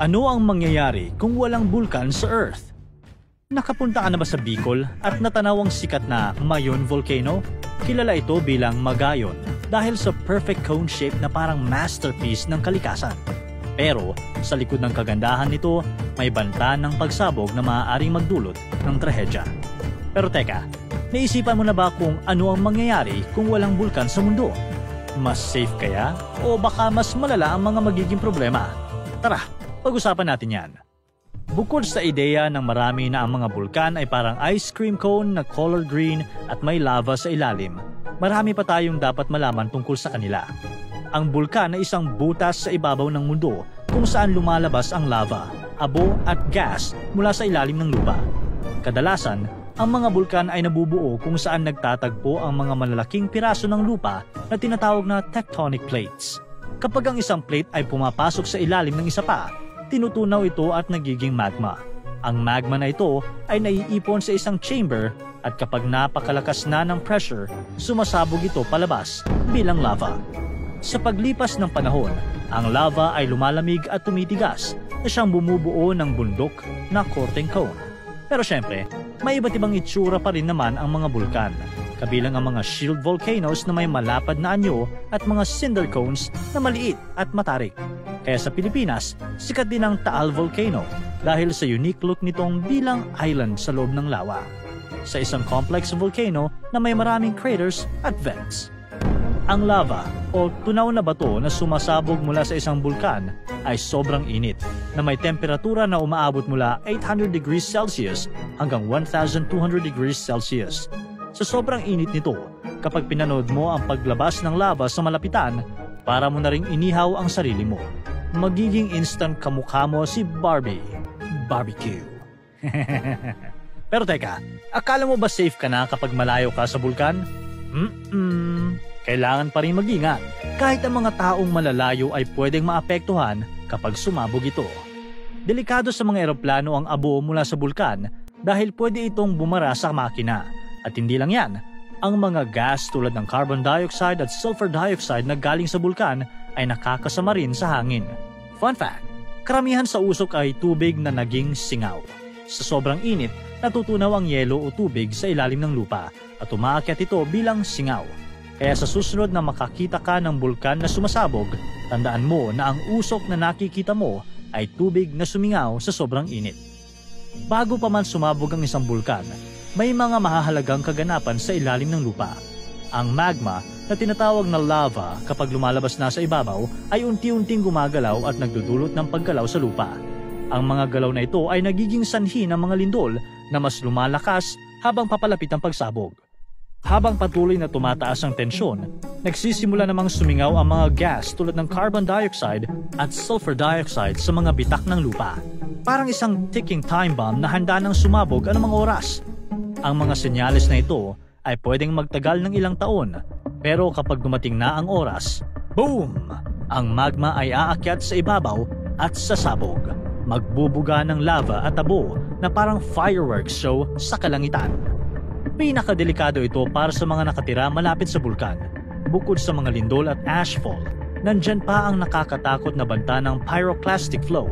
Ano ang mangyayari kung walang bulkan sa Earth? Nakapunta ka na ba sa Bicol at natanaw ang sikat na Mayon Volcano? Kilala ito bilang Magayon dahil sa perfect cone shape na parang masterpiece ng kalikasan. Pero sa likod ng kagandahan nito, may banta ng pagsabog na maaaring magdulot ng trahedya. Pero teka, naisipan mo na ba kung ano ang mangyayari kung walang bulkan sa mundo? Mas safe kaya? O baka mas malala ang mga magiging problema? Tara, pag-usapan natin yan. Bukod sa ideya ng marami na ang mga bulkan ay parang ice cream cone na color green at may lava sa ilalim, marami pa tayong dapat malaman tungkol sa kanila. Ang bulkan ay isang butas sa ibabaw ng mundo kung saan lumalabas ang lava, abo at gas mula sa ilalim ng lupa. Kadalasan, ang mga bulkan ay nabubuo kung saan nagtatagpo ang mga malalaking piraso ng lupa na tinatawag na tectonic plates. Kapag ang isang plate ay pumapasok sa ilalim ng isa pa, tinutunaw ito at nagiging magma. Ang magma na ito ay naiipon sa isang chamber at kapag napakalakas na ng pressure, sumasabog ito palabas bilang lava. Sa paglipas ng panahon, ang lava ay lumalamig at tumitigas na siyang bumubuo ng bundok na korteng cone. Pero syempre, may iba't ibang itsura pa rin naman ang mga bulkan, kabilang ang mga shield volcanoes na may malapad na anyo at mga cinder cones na maliit at matarik. Kaya sa Pilipinas, sikat din ang Taal Volcano dahil sa unique look nitong bilang island sa loob ng lawa. Sa isang complex volcano na may maraming craters at vents. Ang lava o tunaw na bato na sumasabog mula sa isang bulkan ay sobrang init na may temperatura na umaabot mula 800 degrees Celsius hanggang 1,200 degrees Celsius. Sa sobrang init nito, kapag pinanood mo ang paglabas ng lava sa malapitan, para mo na ring inihaw ang sarili mo. Magiging instant kamukha mo si Barbie. Barbecue. Pero teka, akala mo ba safe ka na kapag malayo ka sa bulkan? Kailangan pa rin mag-ingat. Kahit ang mga taong malalayo ay pwedeng maapektuhan kapag sumabog ito. Delikado sa mga eroplano ang abo mula sa bulkan dahil pwede itong bumara sa makina. At hindi lang yan, ang mga gas tulad ng carbon dioxide at sulfur dioxide na galing sa bulkan ay nakakasama rin sa hangin. Fun fact, karamihan sa usok ay tubig na naging singaw. Sa sobrang init, natutunaw ang yelo o tubig sa ilalim ng lupa at umaakyat ito bilang singaw. Kaya sa susunod na makakita ka ng bulkan na sumasabog, tandaan mo na ang usok na nakikita mo ay tubig na sumingaw sa sobrang init. Bago pa man sumabog ang isang bulkan, may mga mahahalagang kaganapan sa ilalim ng lupa. Ang magma na tinatawag na lava kapag lumalabas na sa ibabaw ay unti-unting gumagalaw at nagdudulot ng paggalaw sa lupa. Ang mga galaw na ito ay nagiging sanhi ng mga lindol na mas lumalakas habang papalapit ang pagsabog. Habang patuloy na tumataas ang tensyon, nagsisimula namang sumingaw ang mga gas tulad ng carbon dioxide at sulfur dioxide sa mga bitak ng lupa. Parang isang ticking time bomb na handa nang sumabog anumang oras. Ang mga senyales na ito ay pwedeng magtagal ng ilang taon, pero kapag dumating na ang oras, boom! Ang magma ay aakyat sa ibabaw at sasabog. Magbubuga ng lava at abo na parang fireworks show sa kalangitan. Pinakadelikado ito para sa mga nakatira malapit sa bulkan. Bukod sa mga lindol at ashfall, nandyan pa ang nakakatakot na banta ng pyroclastic flow,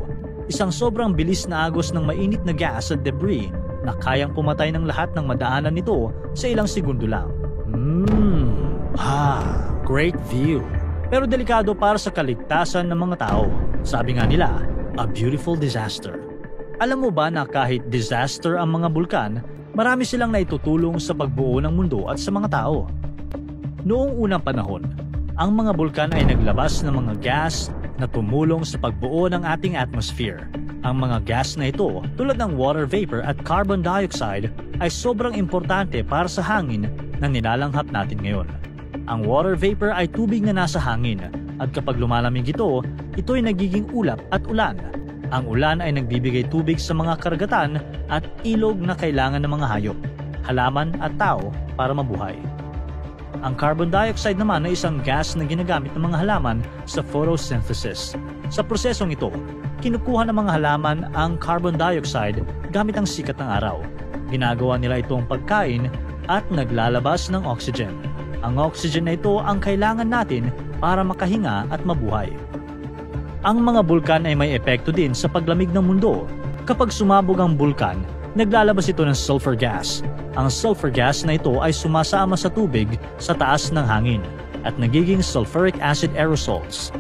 isang sobrang bilis na agos ng mainit na gas at debris na kayang pumatay ng lahat ng madaanan nito sa ilang segundo lang. Great view. Pero delikado para sa kaligtasan ng mga tao. Sabi nga nila, a beautiful disaster. Alam mo ba na kahit disaster ang mga bulkan, marami silang naitutulong sa pagbuo ng mundo at sa mga tao. Noong unang panahon, ang mga bulkan ay naglabas ng mga gas na tumulong sa pagbuo ng ating atmosphere. Ang mga gas na ito, tulad ng water vapor at carbon dioxide, ay sobrang importante para sa hangin na nilalanghap natin ngayon. Ang water vapor ay tubig na nasa hangin at kapag lumalamig ito, ito'y nagiging ulap at ulan. Ang ulan ay nagbibigay tubig sa mga karagatan at ilog na kailangan ng mga hayop, halaman at tao para mabuhay. Ang carbon dioxide naman ay isang gas na ginagamit ng mga halaman sa photosynthesis. Sa prosesong ito, kinukuha ng mga halaman ang carbon dioxide gamit ang sikat ng araw. Ginagawa nila itong pagkain at naglalabas ng oxygen. Ang oxygen na ito ang kailangan natin para makahinga at mabuhay. Ang mga bulkan ay may epekto din sa paglamig ng mundo. Kapag sumabog ang bulkan, naglalabas ito ng sulfur gas. Ang sulfur gas na ito ay sumasama sa tubig sa taas ng hangin at nagiging sulfuric acid aerosols.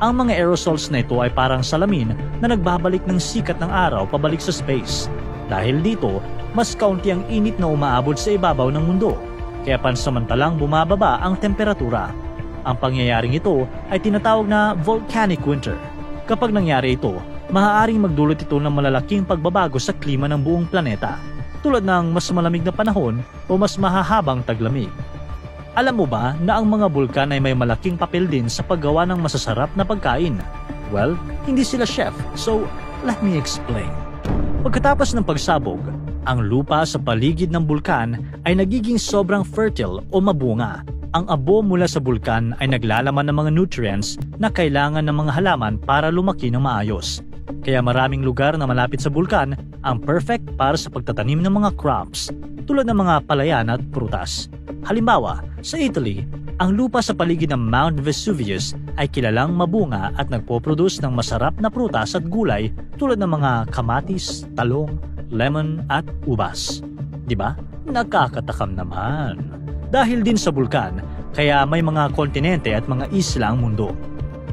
Ang mga aerosols na ito ay parang salamin na nagbabalik ng sikat ng araw pabalik sa space. Dahil dito, mas kaunti ang init na umaabot sa ibabaw ng mundo, kaya pansamantalang bumababa ang temperatura. Ang pangyayaring ito ay tinatawag na volcanic winter. Kapag nangyari ito, maaaring magdulot ito ng malalaking pagbabago sa klima ng buong planeta, tulad ng mas malamig na panahon o mas mahahabang taglamig. Alam mo ba na ang mga bulkan ay may malaking papel din sa paggawa ng masasarap na pagkain? Well, hindi sila chef, so let me explain. Pagkatapos ng pagsabog, ang lupa sa paligid ng bulkan ay nagiging sobrang fertile o mabunga. Ang abo mula sa bulkan ay naglalaman ng mga nutrients na kailangan ng mga halaman para lumaki ng maayos. Kaya maraming lugar na malapit sa bulkan ang perfect para sa pagtatanim ng mga crops, tulad ng mga palayan at prutas. Halimbawa, sa Italy, ang lupa sa paligid ng Mount Vesuvius ay kilalang mabunga at nagpo-produce ng masarap na prutas at gulay tulad ng mga kamatis, talong, lemon at ubas. Diba? Nakakatakam naman. Dahil din sa bulkan, kaya may mga kontinente at mga isla ang mundo.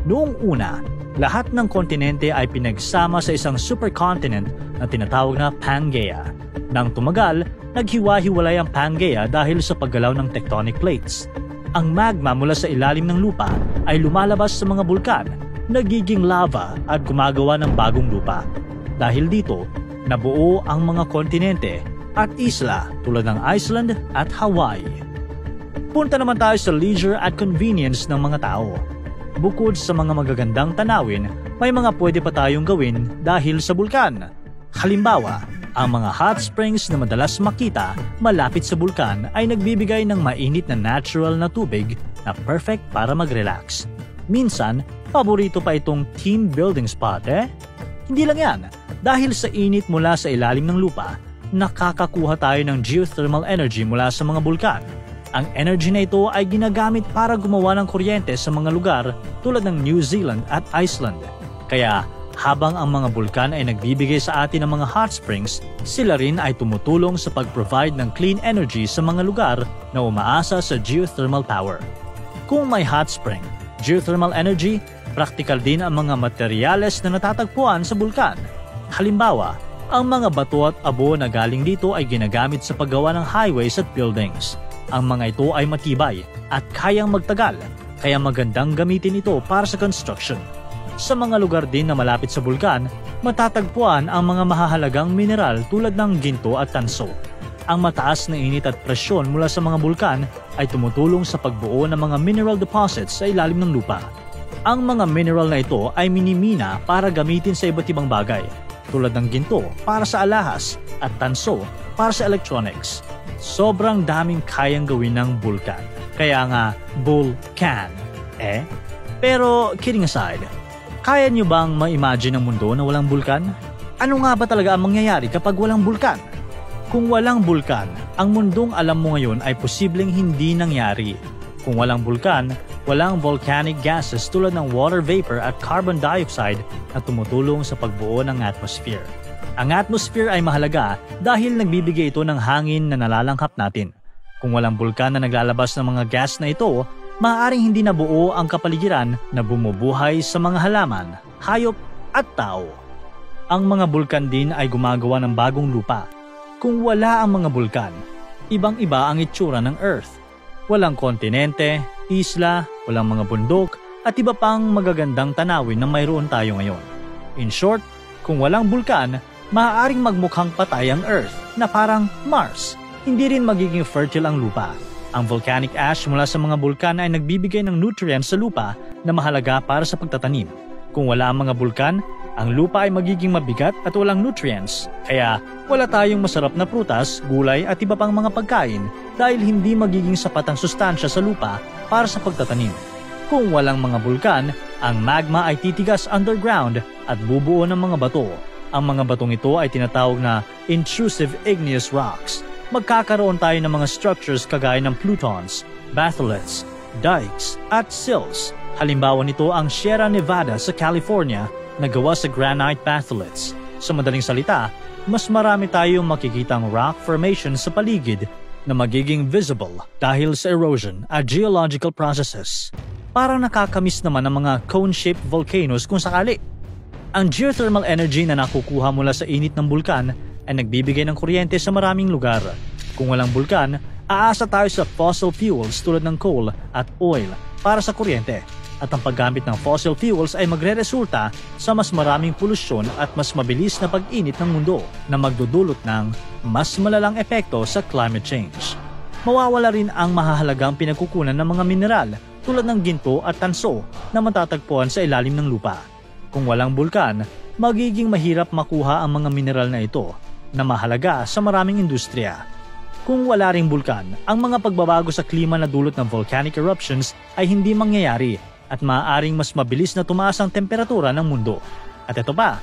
Noong una, lahat ng kontinente ay pinagsama sa isang supercontinent na tinatawag na Pangaea. Nang tumagal, naghiwa-hiwalay ang Pangaea dahil sa paggalaw ng tectonic plates. Ang magma mula sa ilalim ng lupa ay lumalabas sa mga bulkan, nagiging lava at gumagawa ng bagong lupa. Dahil dito, nabuo ang mga kontinente at isla tulad ng Iceland at Hawaii. Punta naman tayo sa leisure at convenience ng mga tao. Bukod sa mga magagandang tanawin, may mga pwede pa tayong gawin dahil sa bulkan. Halimbawa, ang mga hot springs na madalas makita malapit sa bulkan ay nagbibigay ng mainit na natural na tubig na perfect para mag-relax. Minsan, paborito pa itong team building spot Hindi lang yan, dahil sa init mula sa ilalim ng lupa, nakakakuha tayo ng geothermal energy mula sa mga bulkan. Ang energy na ito ay ginagamit para gumawa ng kuryente sa mga lugar tulad ng New Zealand at Iceland. Kaya habang ang mga bulkan ay nagbibigay sa atin ng mga hot springs, sila rin ay tumutulong sa pag-provide ng clean energy sa mga lugar na umaasa sa geothermal power. Kung may hot spring, geothermal energy, praktikal din ang mga materyales na natatagpuan sa bulkan. Halimbawa, ang mga bato at abo na galing dito ay ginagamit sa paggawa ng highways at buildings. Ang mga ito ay matibay at kayang magtagal, kaya magandang gamitin ito para sa construction. Sa mga lugar din na malapit sa bulkan, matatagpuan ang mga mahahalagang mineral tulad ng ginto at tanso. Ang mataas na init at presyon mula sa mga bulkan ay tumutulong sa pagbuo ng mga mineral deposits sa ilalim ng lupa. Ang mga mineral na ito ay minimina para gamitin sa iba't ibang bagay, tulad ng ginto para sa alahas at tanso para sa electronics. Sobrang daming kayang gawin ng bulkan. Kaya nga, bulkan. Pero kidding aside, kaya nyo bang ma-imagine ang mundo na walang bulkan? Ano nga ba talaga ang mangyayari kapag walang bulkan? Kung walang bulkan, ang mundong alam mo ngayon ay posibleng hindi nangyari. Kung walang bulkan, walang volcanic gases tulad ng water vapor at carbon dioxide na tumutulong sa pagbuo ng atmosphere. Ang atmosphere ay mahalaga dahil nagbibigay ito ng hangin na nalalanghap natin. Kung walang bulkan na naglalabas ng mga gas na ito, maaaring hindi nabuo ang kapaligiran na bumubuhay sa mga halaman, hayop at tao. Ang mga bulkan din ay gumagawa ng bagong lupa. Kung wala ang mga bulkan, ibang-iba ang itsura ng Earth. Walang kontinente, isla, walang mga bundok, at iba pang magagandang tanawin na mayroon tayo ngayon. In short, kung walang bulkan, maaaring magmukhang patay ang Earth na parang Mars. Hindi rin magiging fertile ang lupa. Ang volcanic ash mula sa mga bulkan ay nagbibigay ng nutrients sa lupa na mahalaga para sa pagtatanim. Kung wala ang mga bulkan, ang lupa ay magiging mabigat at walang nutrients. Kaya wala tayong masarap na prutas, gulay at iba pang mga pagkain dahil hindi magiging sapat ang sustansya sa lupa para sa pagtatanim. Kung walang mga bulkan, ang magma ay titigas underground at bubuo ng mga bato. Ang mga batong ito ay tinatawag na intrusive igneous rocks. Magkakaroon tayo ng mga structures kagaya ng plutons, batholiths, dikes, at sills. Halimbawa nito ang Sierra Nevada sa California na gawa sa granite batholiths. Sa madaling salita, mas marami tayong makikitang rock formation sa paligid na magiging visible dahil sa erosion at geological processes. Parang nakakamiss naman ang mga cone-shaped volcanoes kung sakali. Ang geothermal energy na nakukuha mula sa init ng bulkan ay nagbibigay ng kuryente sa maraming lugar. Kung walang bulkan, aasa tayo sa fossil fuels tulad ng coal at oil para sa kuryente. At ang paggamit ng fossil fuels ay magre-resulta sa mas maraming polusyon at mas mabilis na pag-init ng mundo na magdudulot ng mas malalang epekto sa climate change. Mawawala rin ang mahahalagang pinagkukunan ng mga mineral tulad ng ginto at tanso na matatagpuan sa ilalim ng lupa. Kung walang bulkan, magiging mahirap makuha ang mga mineral na ito na mahalaga sa maraming industriya. Kung wala ring bulkan, ang mga pagbabago sa klima na dulot ng volcanic eruptions ay hindi mangyayari at maaaring mas mabilis na tumaas ang temperatura ng mundo. At ito pa,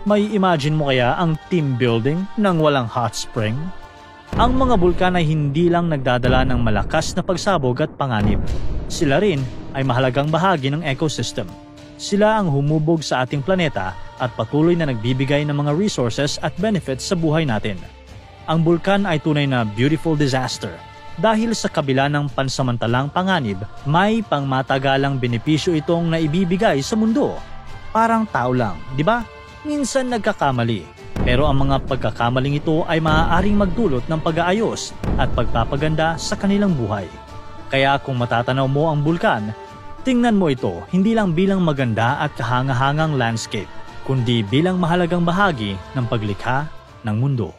may imagine mo kaya ang team building ng walang hot spring? Ang mga bulkan ay hindi lang nagdadala ng malakas na pagsabog at panganib. Sila rin ay mahalagang bahagi ng ecosystem. Sila ang humubog sa ating planeta at patuloy na nagbibigay ng mga resources at benefits sa buhay natin. Ang bulkan ay tunay na beautiful disaster dahil sa kabila ng pansamantalang panganib, may pangmatagalang benepisyo itong naibibigay sa mundo. Parang tao lang, di ba? Minsan nagkakamali. Pero ang mga pagkakamaling ito ay maaaring magdulot ng pag-aayos at pagpapaganda sa kanilang buhay. Kaya kung matatanaw mo ang bulkan, tingnan mo ito hindi lang bilang maganda at kahangahangang landscape, kundi bilang mahalagang bahagi ng paglikha ng mundo.